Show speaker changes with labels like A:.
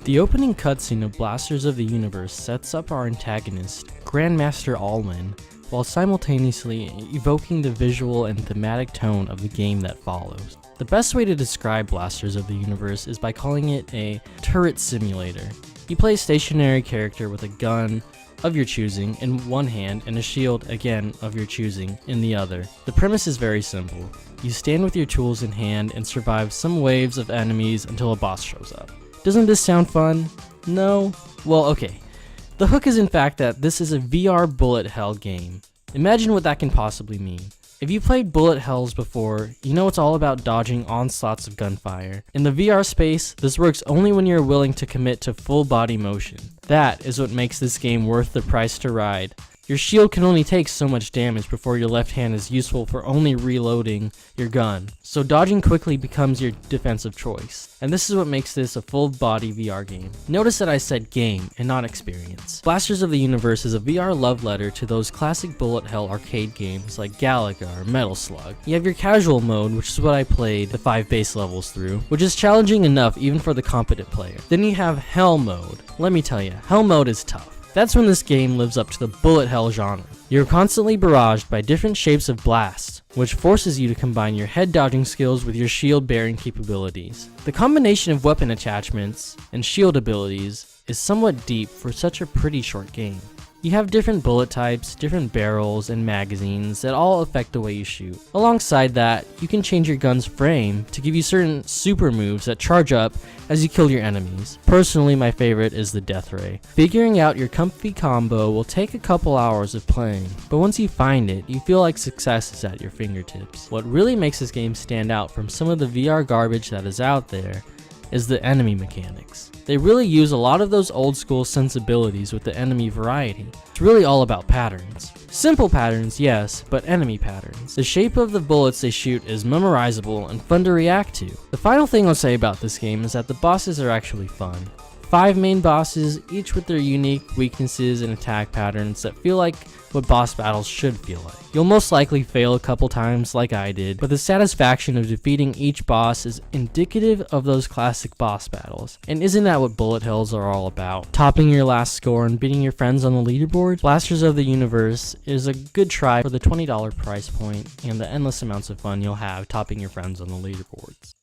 A: The opening cutscene of Blasters of the Universe sets up our antagonist, Grandmaster Alwyn, while simultaneously evoking the visual and thematic tone of the game that follows. The best way to describe Blasters of the Universe is by calling it a turret simulator. You play a stationary character with a gun of your choosing in one hand and a shield, again, of your choosing in the other. The premise is very simple. You stand with your tools in hand and survive some waves of enemies until a boss shows up. Doesn't this sound fun? No? Well, okay. The hook is in fact that this is a VR bullet hell game. Imagine what that can possibly mean. If you played bullet hells before, you know it's all about dodging onslaughts of gunfire. In the VR space, this works only when you're willing to commit to full body motion. That is what makes this game worth the price to ride. Your shield can only take so much damage before your left hand is useful for only reloading your gun, so dodging quickly becomes your defensive choice. And this is what makes this a full body VR game. Notice that I said game and not experience. Blasters of the Universe is a VR love letter to those classic bullet hell arcade games like Galaga or Metal Slug. You have your casual mode, which is what I played the 5 base levels through, which is challenging enough even for the competent player. Then you have hell mode. Let me tell you, hell mode is tough. That's when this game lives up to the bullet hell genre. You're constantly barraged by different shapes of blasts, which forces you to combine your head dodging skills with your shield bearing capabilities. The combination of weapon attachments and shield abilities is somewhat deep for such a pretty short game. You have different bullet types, different barrels, and magazines that all affect the way you shoot. Alongside that, you can change your gun's frame to give you certain super moves that charge up as you kill your enemies. Personally, my favorite is the Death Ray. Figuring out your comfy combo will take a couple hours of playing, but once you find it, you feel like success is at your fingertips. What really makes this game stand out from some of the VR garbage that is out there is the enemy mechanics. They really use a lot of those old school sensibilities with the enemy variety. It's really all about patterns. Simple patterns, yes, but enemy patterns. The shape of the bullets they shoot is memorizable and fun to react to. The final thing I'll say about this game is that the bosses are actually fun. 5 main bosses, each with their unique weaknesses and attack patterns that feel like what boss battles should feel like. You'll most likely fail a couple times like I did, but the satisfaction of defeating each boss is indicative of those classic boss battles. And isn't that what bullet hells are all about? Topping your last score and beating your friends on the leaderboard? Blasters of the Universe is a good try for the $20 price point and the endless amounts of fun you'll have topping your friends on the leaderboards.